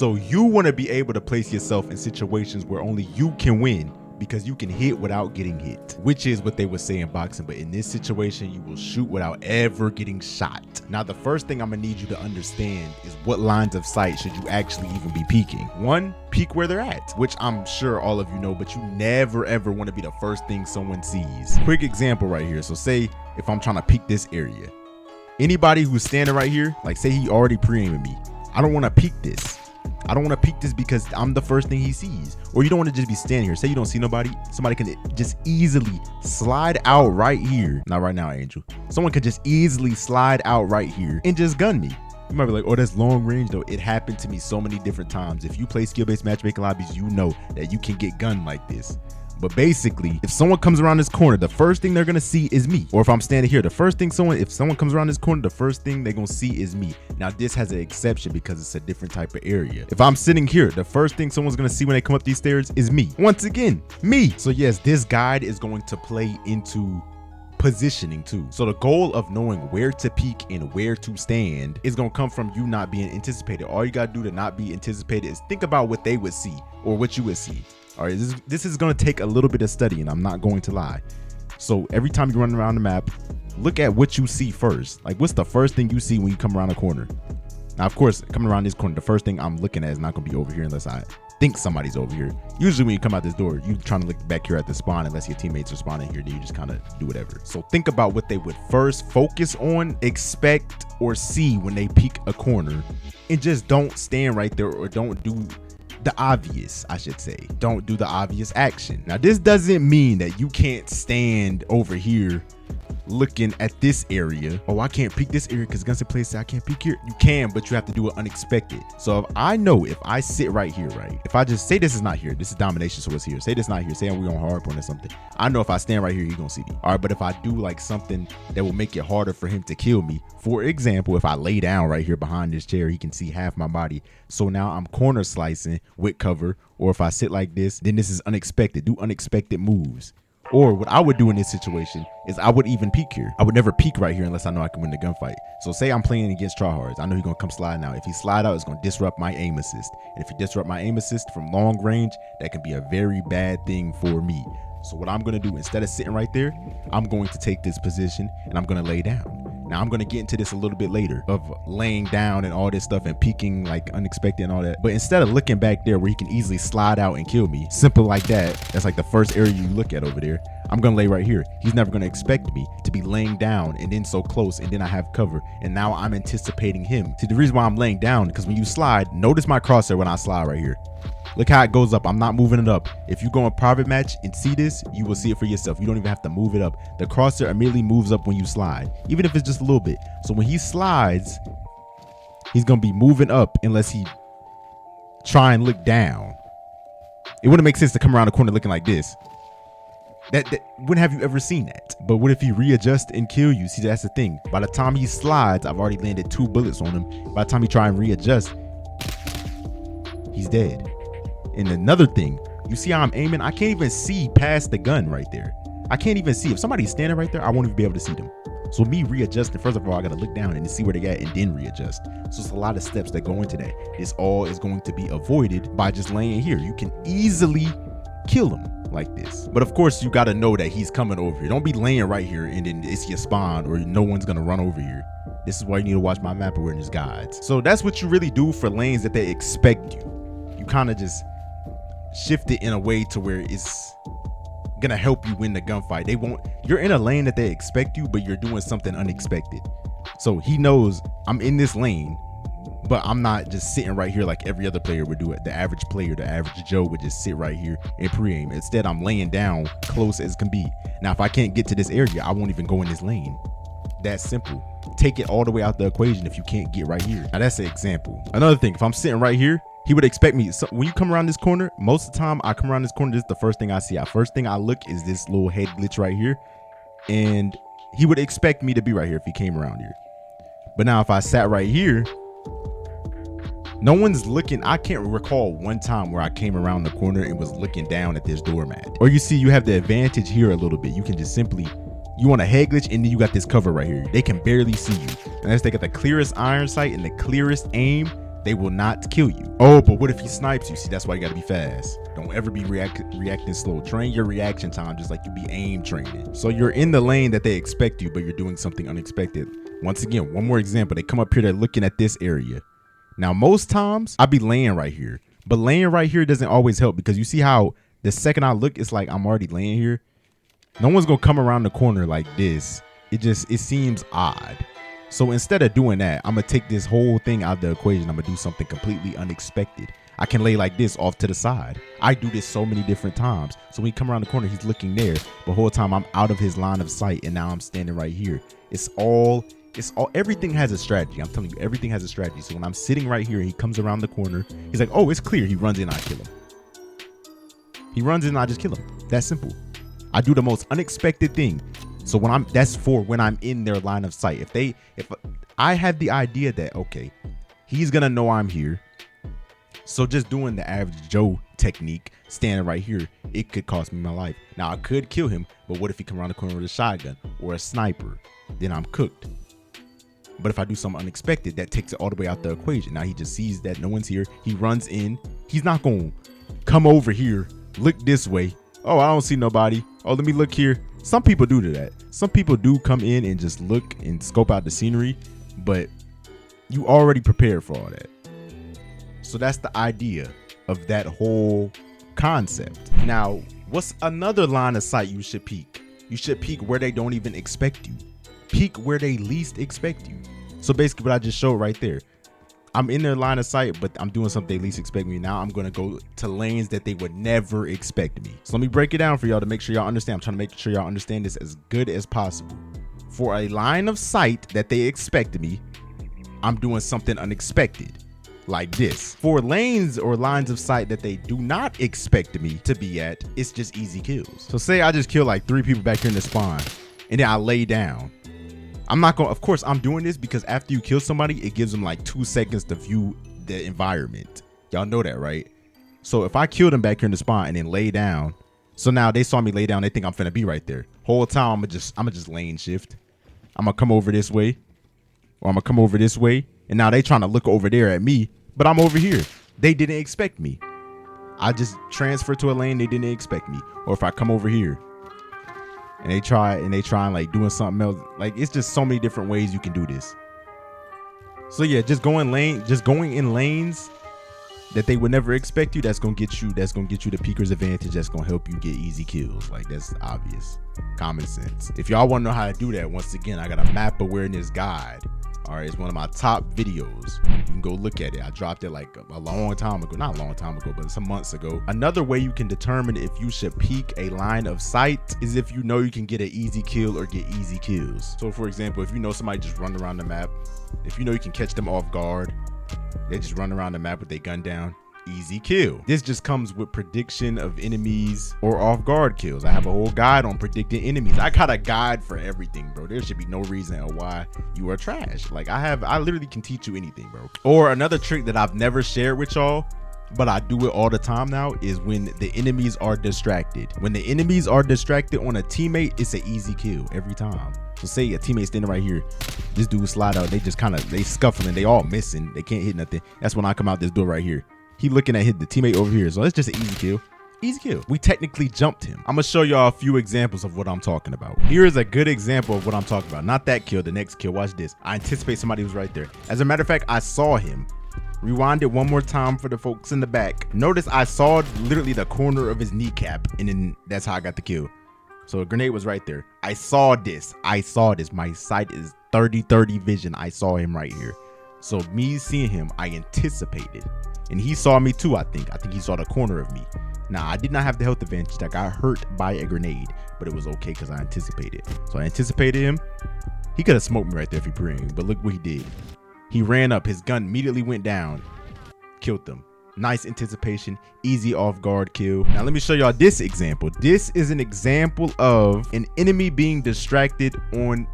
So you want to be able to place yourself in situations where only you can win, because you can hit without getting hit, which is what they would say in boxing. But in this situation, you will shoot without ever getting shot. Now, the first thing I'm gonna need you to understand is what lines of sight should you actually even be peeking. One, peek where they're at, which I'm sure all of you know, but you never ever want to be the first thing someone sees. Quick example right here. So say if I'm trying to peek this area, anybody who's standing right here, like say he already pre-aiming me, I don't want to peek this. I don't want to peek this because I'm the first thing he sees. Or you don't want to just be standing here. Say you don't see nobody. Somebody can just easily slide out right here. Not right now, Angel. Someone could just easily slide out right here and just gun me. You might be like, oh, that's long range though. It happened to me so many different times. If you play skill-based matchmaking lobbies, you know that you can get gunned like this. But basically, if someone comes around this corner, the first thing they're gonna see is me. Or if I'm standing here, the first thing if someone comes around this corner, the first thing they're gonna see is me. Now this has an exception because it's a different type of area. If I'm sitting here, the first thing someone's gonna see when they come up these stairs is me. Once again, me. So yes, this guide is going to play into positioning too. So the goal of knowing where to peek and where to stand is gonna come from you not being anticipated. All you gotta do to not be anticipated is think about what they would see or what you would see. All right, this is going to take a little bit of studying. I'm not going to lie. So every time you run around the map, look at what you see first. Like, what's the first thing you see when you come around a corner? Now, of course, coming around this corner, the first thing I'm looking at is not going to be over here unless I think somebody's over here. Usually when you come out this door, you're trying to look back here at the spawn unless your teammates are spawning here. Then you just kind of do whatever. So think about what they would first focus on, expect, or see when they peek a corner, and just don't stand right there or don't do the obvious, I should say. Don't do the obvious action. Now, this doesn't mean that you can't stand over here looking at this area. Oh, I can't peek this area because Gunsy plays say I can't peek here. You can, but you have to do it unexpected. So if I know, if I sit right here, right, if I just say this is not here, this is domination, so it's here. Say this not here, say we on hard point or something. I know if I stand right here, he's gonna see me. All right, but if I do like something that will make it harder for him to kill me, for example, if I lay down right here behind this chair, he can see half my body. So now I'm corner slicing with cover. Or if I sit like this, then this is unexpected. Do unexpected moves. Or what I would do in this situation is I would even peek here. I would never peek right here unless I know I can win the gunfight. So say I'm playing against tryhards. I know he's gonna come sliding out. If he slide out, it's gonna disrupt my aim assist. And if he disrupt my aim assist from long range, that can be a very bad thing for me. So what I'm gonna do, instead of sitting right there, I'm going to take this position and I'm gonna lay down. Now I'm gonna get into this a little bit later of laying down and all this stuff and peeking like unexpected and all that. But instead of looking back there where he can easily slide out and kill me, simple like that, that's like the first area you look at over there. I'm gonna lay right here. He's never gonna expect me to be laying down and then so close and then I have cover. And now I'm anticipating him. See, the reason why I'm laying down, because when you slide, notice my crosshair when I slide right here. Look how it goes up. I'm not moving it up. If you go in private match and see this, you will see it for yourself. You don't even have to move it up. The crosshair immediately moves up when you slide, even if it's just a little bit. So when he slides, he's gonna be moving up unless he try and look down. It wouldn't make sense to come around the corner looking like this. When have you ever seen that? But what if he readjusts and kill you? See, that's the thing. By the time he slides, I've already landed 2 bullets on him. By the time he try and readjust, he's dead. And another thing, you see how I'm aiming? I can't even see past the gun right there. I can't even see. If somebody's standing right there, I won't even be able to see them. So me readjusting, first of all, I gotta look down and see where they at and then readjust. So it's a lot of steps that go into that. This all is going to be avoided by just laying here. You can easily kill him like this. But of course, you gotta know that he's coming over here. Don't be laying right here and then it's your spawn or no one's gonna run over here. This is why you need to watch my map awareness guides. So that's what you really do for lanes that they expect you. You kind of just shift it in a way to where it's gonna help you win the gunfight. You're in a lane that they expect you, but you're doing something unexpected. So he knows I'm in this lane, but I'm not just sitting right here like every other player would do it. The average player, the average Joe would just sit right here and pre-aim. Instead, I'm laying down close as can be. Now, if I can't get to this area, I won't even go in this lane. That's simple. Take it all the way out the equation if you can't get right here. Now, that's an example. Another thing, if I'm sitting right here, he would expect me. So when you come around this corner, most of the time I come around this corner, this is the first thing I see. First thing I look is this little head glitch right here. And he would expect me to be right here if he came around here. But now if I sat right here, no one's looking. I can't recall one time where I came around the corner and was looking down at this doormat. Or you see, you have the advantage here a little bit. You can just simply, you want a head glitch and then you got this cover right here. They can barely see you. Unless they got the clearest iron sight and the clearest aim, They will not kill you. Oh, but what if he snipes you? See, that's why you gotta be fast. Don't ever be reacting slow. Train your reaction time just like you be aim training. So you're in the lane that they expect you, but you're doing something unexpected. Once again, one more example. They come up here, they're looking at this area. Now, most times I be laying right here, but laying right here doesn't always help, because you see how the second I look, it's like I'm already laying here. No one's gonna come around the corner like this. It seems odd. So instead of doing that, I'm gonna take this whole thing out of the equation. I'm gonna do something completely unexpected. I can lay like this off to the side. I do this so many different times. So when he come around the corner, he's looking there. But the whole time I'm out of his line of sight, and now I'm standing right here. Everything has a strategy. I'm telling you, everything has a strategy. So when I'm sitting right here, he comes around the corner. He's like, oh, it's clear. He runs in, I kill him. He runs in, I just kill him. That's simple. I do the most unexpected thing. So that's for when I'm in their line of sight. If I had the idea that, okay, he's gonna know I'm here, so just doing the average Joe technique, standing right here, it could cost me my life. Now I could kill him, but what if he come around the corner with a shotgun or a sniper? Then I'm cooked. But if I do something unexpected, that takes it all the way out the equation. Now he just sees that no one's here. He runs in. He's not gonna come over here, look this way. Oh, I don't see nobody. Oh, let me look here. Some people do that. Some people do come in and just look and scope out the scenery, but you already prepared for all that. So that's the idea of that whole concept. Now, what's another line of sight you should peek? You should peek where they don't even expect you. Peek where they least expect you. So basically what I just showed right there. I'm in their line of sight, but I'm doing something they least expect me. Now I'm going to go to lanes that they would never expect me. So let me break it down for y'all to make sure y'all understand. I'm trying to make sure y'all understand this as good as possible. For a line of sight that they expected me, I'm doing something unexpected like this. For lanes or lines of sight that they do not expect me to be at, it's just easy kills. So say I just kill like 3 people back here in the spawn, and then I lay down. I'm not going to, of course, I'm doing this because after you kill somebody, it gives them like 2 seconds to view the environment. Y'all know that, right? So if I kill them back here in the spawn and then lay down, so now they saw me lay down, they think I'm finna be right there. Whole time I'm gonna just lane shift. I'm gonna come over this way, or I'm gonna come over this way, and now they trying to look over there at me, but I'm over here. They didn't expect me. I just transfer to a lane they didn't expect me. Or if I come over here, and they try and like doing something else, like it's just so many different ways you can do this. So yeah, just going in lanes that they would never expect you, that's gonna get you the peeker's advantage. That's gonna help you get easy kills. Like, that's obvious, common sense. If y'all want to know how to do that, once again, I got a map awareness guide. All right, it's one of my top videos. You can go look at it. I dropped it like a long time ago. Not a long time ago, but some months ago. Another way you can determine if you should peek a line of sight is if you know you can get an easy kill or get easy kills. So for example, if you know somebody just run around the map, if you know you can catch them off guard, they just run around the map with their gun down, easy kill. This just comes with prediction of enemies or off guard kills. I have a whole guide on predicting enemies. I got a guide for everything, bro. There should be no reason why you are trash. Like, I literally can teach you anything, bro. Or another trick that I've never shared with y'all, but I do it all the time now, is when the enemies are distracted. When the enemies are distracted on a teammate, it's an easy kill every time. So say a teammate standing right here, this dude slide out, they scuffling, they all missing, they can't hit nothing. That's when I come out this door right here. He looking at the teammate over here. So it's just an easy kill. Easy kill. We technically jumped him. I'm gonna show y'all a few examples of what I'm talking about. Here is a good example of what I'm talking about. Not that kill, the next kill. Watch this. I anticipate somebody was right there. As a matter of fact, I saw him. Rewind it one more time for the folks in the back. Notice I saw literally the corner of his kneecap, and then that's how I got the kill. So a grenade was right there. I saw this. My sight is 30-30 vision. I saw him right here. So me seeing him, I anticipated. And he saw me too, I think. I think he saw the corner of me. Now, I did not have the health advantage. I got hurt by a grenade, but it was okay because I anticipated. So I anticipated him. He could have smoked me right there if he praying, but look what he did. He ran up. His gun immediately went down. Killed them. Nice anticipation. Easy off guard kill. Now, let me show y'all this example. This is an example of an enemy being distracted on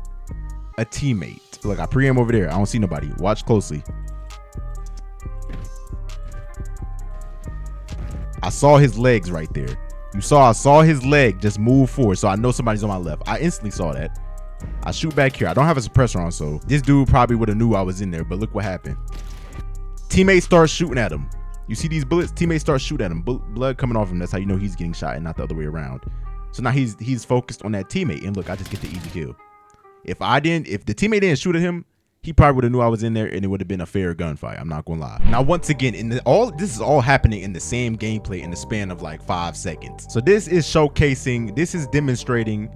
a teammate. Look, I pre-aim over there. I don't see nobody. Watch closely. I saw his legs right there. I saw his leg just move forward. So I know somebody's on my left. I instantly saw that. I shoot back here. I don't have a suppressor on, so this dude probably would have knew I was in there, but look what happened. Teammates start shooting at him. You see these bullets? Teammates start shooting at him. Blood coming off him. That's how you know he's getting shot and not the other way around. So now he's focused on that teammate. And look, I just get the easy kill. If the teammate didn't shoot at him, he probably would have knew I was in there and it would have been a fair gunfight. I'm not gonna lie. Now, once again, this is all happening in the same gameplay in the span of like 5 seconds. So this is showcasing, this is demonstrating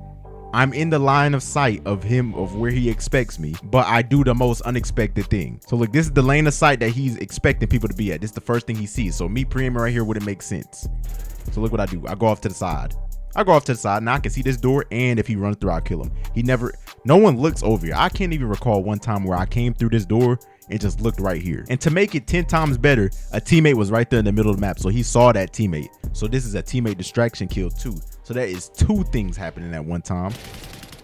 I'm in the line of sight of him, of where he expects me, but I do the most unexpected thing. So look, this is the lane of sight that he's expecting people to be at. This is the first thing he sees. So me pre-aiming right here wouldn't make sense. So look what I do. I go off to the side. Now I can see this door, and if he runs through, I'll kill him. No one looks over here. I can't even recall one time where I came through this door and just looked right here. And to make it 10 times better, a teammate was right there in the middle of the map. So he saw that teammate. So this is a teammate distraction kill too. So that is 2 things happening at one time.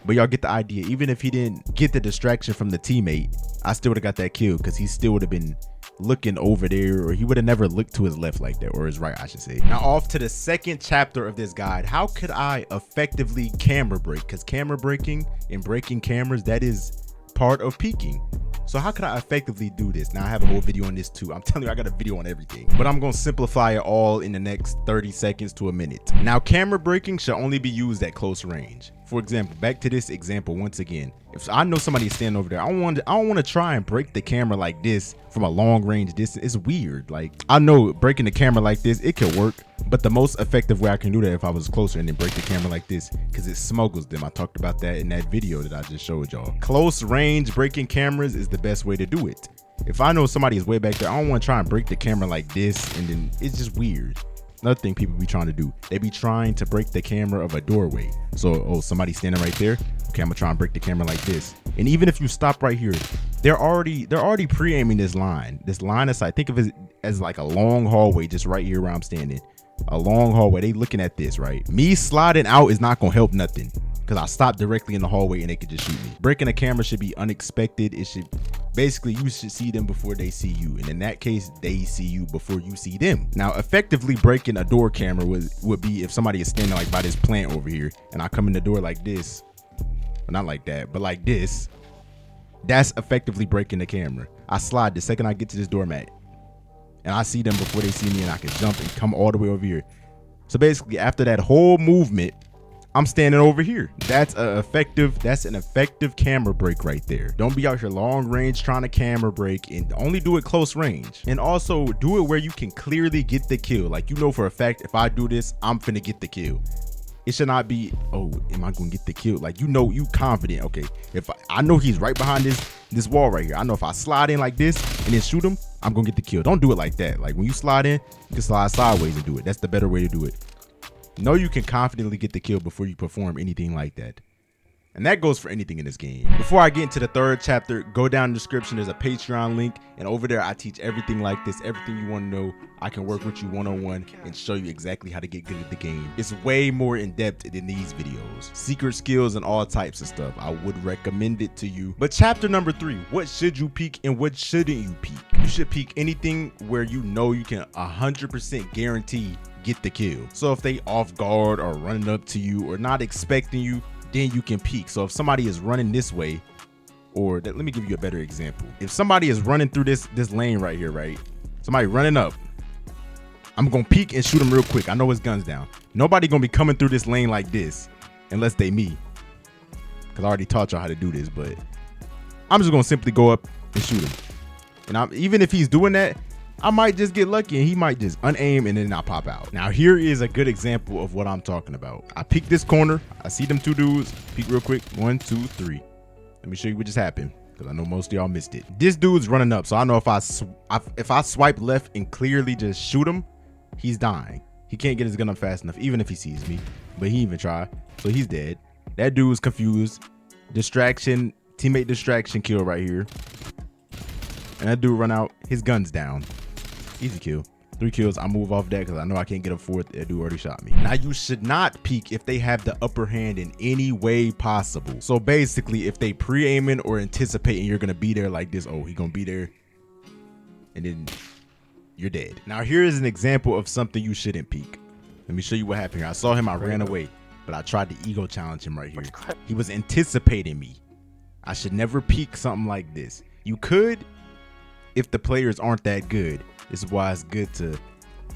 But y'all get the idea. Even if he didn't get the distraction from the teammate, I still would have got that kill because he still would have been looking over there, or he would have never looked to his left like that, or his right, I should say. Now off to the second chapter of this guide. How could I effectively camera break? Because camera breaking and breaking cameras, that is part of peeking. So how could I effectively do this? Now I have a whole video on this too. I'm telling you, I got a video on everything, but I'm going to simplify it all in the next 30 seconds to a minute. Now camera breaking should only be used at close range. For example, back to this example once again. If I know somebody is standing over there, I don't want to try and break the camera like this from a long range distance. It's weird. Like, I know breaking the camera like this, it can work, but the most effective way I can do that if I was closer and then break the camera like this, because it smuggles them. I talked about that in that video that I just showed y'all. Close range breaking cameras is the best way to do it. If I know somebody is way back there, I don't want to try and break the camera like this, and then it's just weird. Another thing people be trying to do, they be trying to break the camera of a doorway. So, oh, somebody's standing right there. Okay, I'm gonna try and break the camera like this. And even if you stop right here, they're already pre-aiming this line of sight. Think of it as like a long hallway just right here where I'm standing. A long hallway. They looking at this, right? Me sliding out is not gonna help nothing, because I stopped directly in the hallway and they could just shoot me. Breaking a camera should be unexpected. It should basically, you should see them before they see you, and in that case they see you before you see them. Now effectively breaking a door camera would be if somebody is standing like by this plant over here and I come in the door like this, well, not like that, but like this. That's effectively breaking the camera. I slide the second I get to this doormat and I see them before they see me, and I can jump and come all the way over here. So basically after that whole movement, I'm standing over here. That's an effective camera break right there. Don't be out here long range trying to camera break, and only do it close range. And also do it where you can clearly get the kill. Like, you know for a fact, if I do this, I'm finna get the kill. It should not be, oh, am I gonna get the kill? Like, you know, you confident. Okay, if I know he's right behind this wall right here. I know if I slide in like this and then shoot him, I'm gonna get the kill. Don't do it like that. Like, when you slide in, you can slide sideways and do it. That's the better way to do it. Know you can confidently get the kill before you perform anything like that. And that goes for anything in this game. Before I get into the third chapter, go down in the description. There's a Patreon link, and over there I teach everything like this, everything you want to know. I can work with you one-on-one and show you exactly how to get good at the game. It's way more in-depth than these videos. Secret skills and all types of stuff. I would recommend it to you. But chapter number 3, what should you peek and what shouldn't you peek? You should peek anything where you know you can 100% guarantee get the kill. So if they off guard or running up to you or not expecting you, then you can peek. So if somebody is running this way, or let me give you a better example. If somebody is running through this lane right here, right? Somebody running up, I'm gonna peek and shoot him real quick. I know his gun's down. Nobody gonna be coming through this lane like this unless they me, because I already taught y'all how to do this. But I'm just gonna simply go up and shoot him. And even if he's doing that, I might just get lucky and he might just unaim and then I'll pop out. Now here is a good example of what I'm talking about. I peek this corner. I see them 2 dudes. Peek real quick. 1, 2, 3. Let me show you what just happened, because I know most of y'all missed it. This dude's running up, so I know if I swipe left and clearly just shoot him, he's dying. He can't get his gun up fast enough, even if he sees me. But he even tried, so he's dead. That dude's confused. Distraction, teammate distraction kill right here. And that dude run out. His gun's down. Easy kill. 3 kills. I move off that because I know I can't get a 4th. That dude already shot me. Now you should not peek if they have the upper hand in any way possible. So basically, if they pre-aiming or anticipating you're gonna be there like this, oh, he gonna be there, and then you're dead. Now here is an example of something you shouldn't peek. Let me show you what happened here. I saw him. I ran away, but I tried to ego challenge him right here. He was anticipating me. I should never peek something like this. You could, if the players aren't that good, this is why it's good to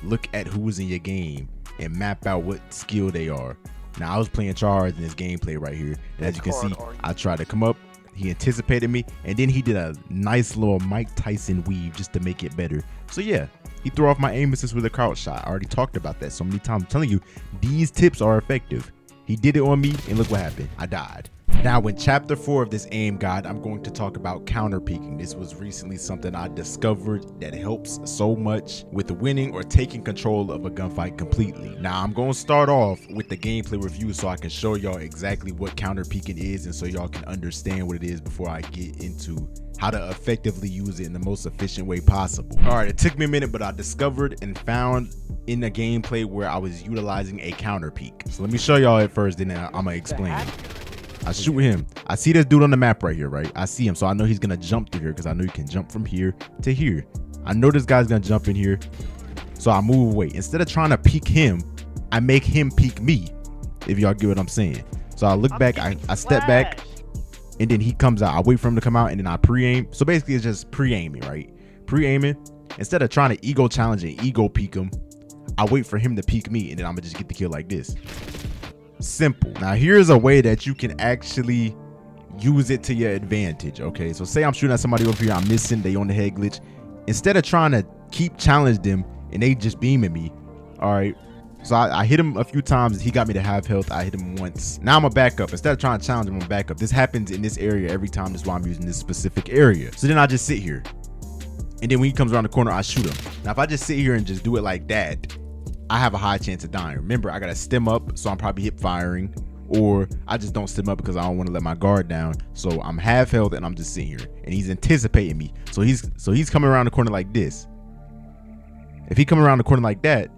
look at who's in your game and map out what skill they are. Now I was playing tryhards in this gameplay right here, and as you can see, I tried to come up, he anticipated me, and then he did a nice little Mike Tyson weave just to make it better. So yeah, he threw off my aim assist with a crouch shot. I already talked about that so many times. I'm telling you, these tips are effective. He did it on me, and look what happened. I died. Now in chapter 4 of this aim guide, I'm going to talk about counter peeking. This was recently something I discovered that helps so much with winning or taking control of a gunfight completely. Now I'm going to start off with the gameplay review so I can show y'all exactly what counter peeking is, and so y'all can understand what it is before I get into how to effectively use it in the most efficient way possible. All right, it took me a minute, but I discovered and found in a gameplay where I was utilizing a counter peek. So let me show y'all it first, then I'm gonna explain. I shoot him. I see this dude on the map right here, right? I see him, so I know he's gonna jump through here because I know he can jump from here to here. I know this guy's gonna jump in here, so I move away. Instead of trying to peek him, I make him peek me, if y'all get what I'm saying. So I look back, I step back, and then he comes out. I wait for him to come out, and then I pre-aim. So basically, it's just pre-aiming, right? Pre-aiming. Instead of trying to ego challenge and ego peek him, I wait for him to peek me, and then I'm gonna just get the kill like this. Simple. Now here's a way that you can actually use it to your advantage. Okay, so say I'm shooting at somebody over here, I'm missing, they on the head glitch. Instead of trying to keep challenge them and they just beaming me, all right, so I hit him a few times, he got me to half health. I hit him once. Now I'm a backup. Instead of trying to challenge him, I'm a backup. This happens in this area every time. That's why I'm using this specific area. So then I just sit here, and then when he comes around the corner, I shoot him. Now if I just sit here and just do it like that, I have a high chance of dying. Remember, I gotta stem up, so I'm probably hip firing, or I just don't stem up because I don't want to let my guard down. So I'm half health and I'm just sitting here, and he's anticipating me. So he's coming around the corner like this. If he come around the corner like that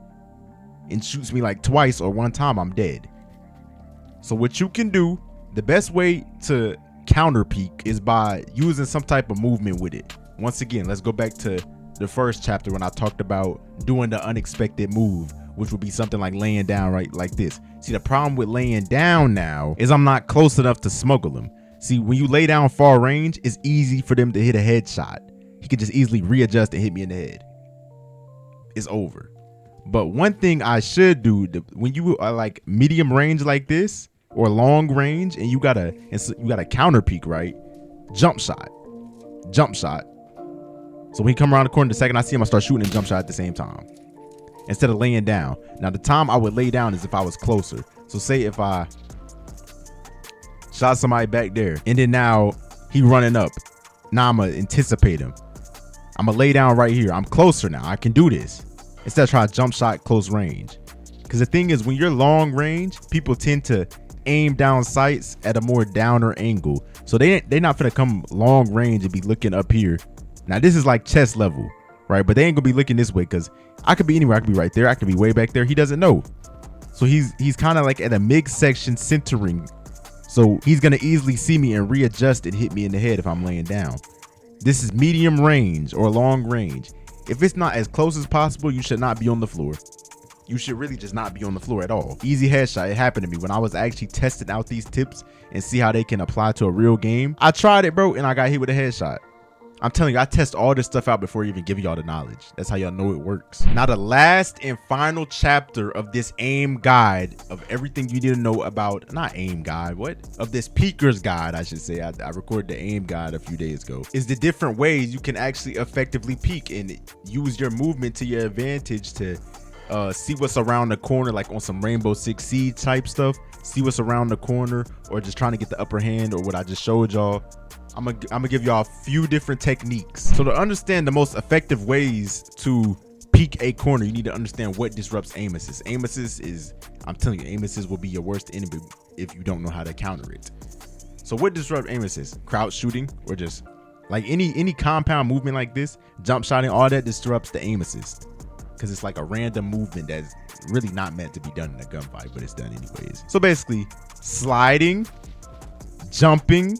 and shoots me like twice or one time, I'm dead. So what you can do, the best way to counter peek is by using some type of movement with it. Once again, let's go back to the first chapter when I talked about doing the unexpected move, which would be something like laying down right like this. See, the problem with laying down now is I'm not close enough to smuggle them. See, when you lay down far range, it's easy for them to hit a headshot. He could just easily readjust and hit me in the head. It's over. But one thing I should do, when you are like medium range like this or long range, and you gotta counter peek, right? Jump shot. So when he come around the corner, the second I see him, I start shooting and jump shot at the same time, instead of laying down. Now the time I would lay down is if I was closer. So say if I shot somebody back there, and then now he running up. Now I'm gonna anticipate him. I'm gonna lay down right here. I'm closer now. I can do this instead of trying to jump shot close range. Because the thing is, when you're long range, people tend to aim down sights at a more downer angle. So they're not gonna come long range and be looking up here. Now this is like chest level, right? But they ain't gonna be looking this way because I could be anywhere. I could be right there. I could be way back there. He doesn't know. So he's kind of like at a mid-section centering. So he's gonna easily see me and readjust and hit me in the head if I'm laying down. This is medium range or long range. If it's not as close as possible, you should not be on the floor. You should really just not be on the floor at all. Easy headshot. It happened to me when I was actually testing out these tips and see how they can apply to a real game. I tried it, bro, and I got hit with a headshot. I'm telling you, I test all this stuff out before even giving y'all the knowledge. That's how y'all know it works. Now, the last and final chapter of this aim guide of everything you need to know about, not aim guide, of this peeker's guide, I should say. I recorded the aim guide a few days ago, is the different ways you can actually effectively peek and use your movement to your advantage to see what's around the corner, like on some Rainbow Six Siege type stuff. See what's around the corner, or just trying to get the upper hand, or what I just showed y'all. I'm gonna give y'all a few different techniques. So to understand the most effective ways to peek a corner, you need to understand what disrupts aim assist. Aim assist is, I'm telling you, aim assist will be your worst enemy if you don't know how to counter it. So what disrupts aim assist? Crouch shooting, or just like any compound movement like this, jump shotting, all that disrupts the aim assist, because it's like a random movement that's really not meant to be done in a gunfight, but it's done anyways. So basically, sliding, jumping,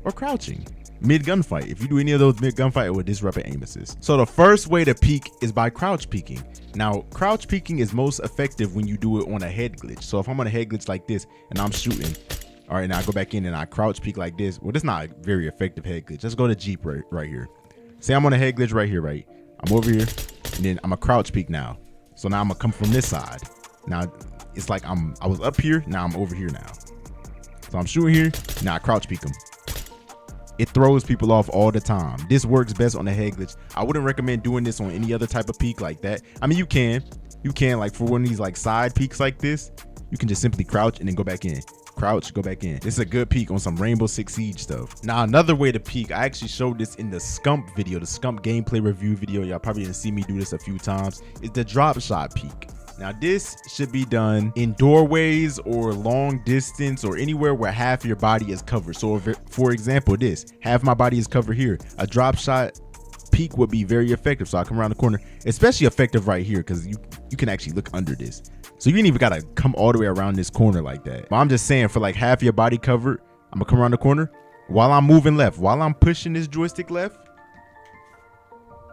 or crouching mid gunfight. If you do any of those mid gunfight, it will disrupt an aim assist. So the first way to peek is by crouch peeking. Now, crouch peeking is most effective when you do it on a head glitch. So if I'm on a head glitch like this and I'm shooting, all right, now I go back in and I crouch peek like this. Well, this is not a very effective head glitch. Let's go to Jeep right here. Say I'm on a head glitch right here, right? I'm over here, and then I'm a crouch peek now. So now I'm gonna come from this side. Now it's like I was up here, now I'm over here now. So I'm shooting here, now I crouch peek them. It throws people off all the time. This works best on a head glitch. I wouldn't recommend doing this on any other type of peek like that. I mean, you can like for one of these like side peeks like this, you can just simply crouch and then go back in. Crouch, go back in. This is a good peek on some Rainbow Six Siege stuff. Now another way to peek, I actually showed this in the Scump video, the Scump gameplay review video. Y'all probably didn't see me do this a few times. Is the drop shot peek. Now this should be done in doorways or long distance or anywhere where half your body is covered. So if, for example, this, half my body is covered here, a drop shot peek would be very effective. So I come around the corner, especially effective right here because you can actually look under this. So you ain't even gotta come all the way around this corner like that. But I'm just saying, for like half your body covered, I'm gonna come around the corner while I'm moving left, while I'm pushing this joystick left,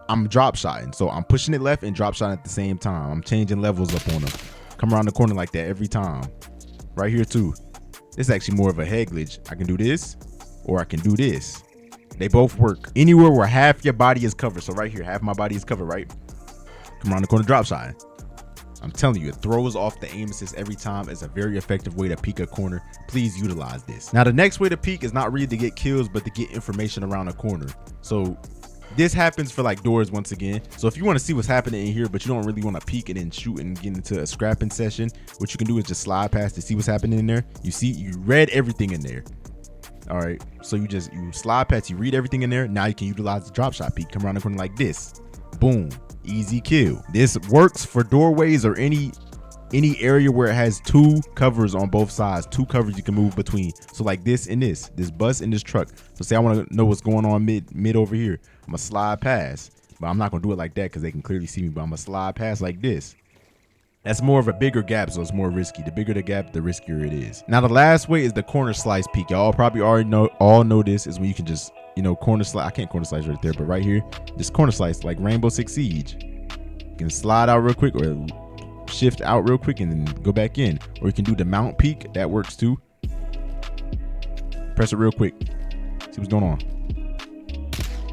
I'm drop shotting. So I'm pushing it left and drop shotting at the same time. I'm changing levels up on them. Come around the corner like that every time. Right here too. This is actually more of a head glitch. I can do this or I can do this. They both work anywhere where half your body is covered. So right here, half my body is covered, right? Come around the corner, drop shotting. I'm telling you, it throws off the aim assist every time. It's a very effective way to peek a corner. Please utilize this. Now, the next way to peek is not really to get kills, but to get information around a corner. So this happens for like doors once again. So if you want to see what's happening in here, but you don't really want to peek and then shoot and get into a scrapping session, what you can do is just slide past to see what's happening in there. You see, you read everything in there. All right, so you slide past, you read everything in there. Now you can utilize the drop shot peek. Come around the corner like this. Boom. Easy kill. This works for doorways or any area where it has two covers on both sides, two covers you can move between. So like this and this bus and this truck. So say I want to know what's going on mid over here. I'm gonna slide past, but I'm not gonna do it like that because they can clearly see me, but I'm gonna slide past like this. That's more of a bigger gap, so it's more risky. The bigger the gap, the riskier it is. Now the last way is the corner slice peek. Y'all probably already know this is when you can just, you know, corner slice. I can't corner slice right there, but right here, just corner slice like Rainbow Six Siege. You can slide out real quick or shift out real quick and then go back in. Or you can do the mount peek. That works too. Press it real quick. See what's going on.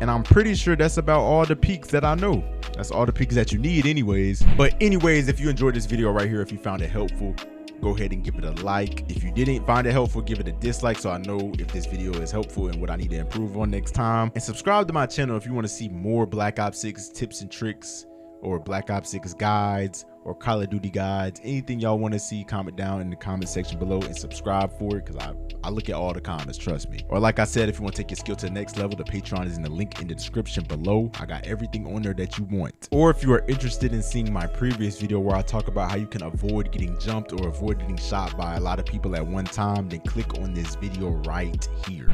And I'm pretty sure that's about all the peeks that I know. That's all the peeks that you need anyways. But anyways, if you enjoyed this video right here, if you found it helpful, go ahead and give it a like. If you didn't find it helpful, give it a dislike so I know if this video is helpful and what I need to improve on next time. And subscribe to my channel if you want to see more Black Ops 6 tips and tricks or Black Ops 6 guides or Call of Duty guides. Anything y'all want to see, comment down in the comment section below and subscribe for it because I look at all the comments, trust me. Or like I said, if you want to take your skill to the next level, the Patreon is in the link in the description below. I got everything on there that you want. Or if you are interested in seeing my previous video where I talk about how you can avoid getting jumped or avoid getting shot by a lot of people at one time, then click on this video right here.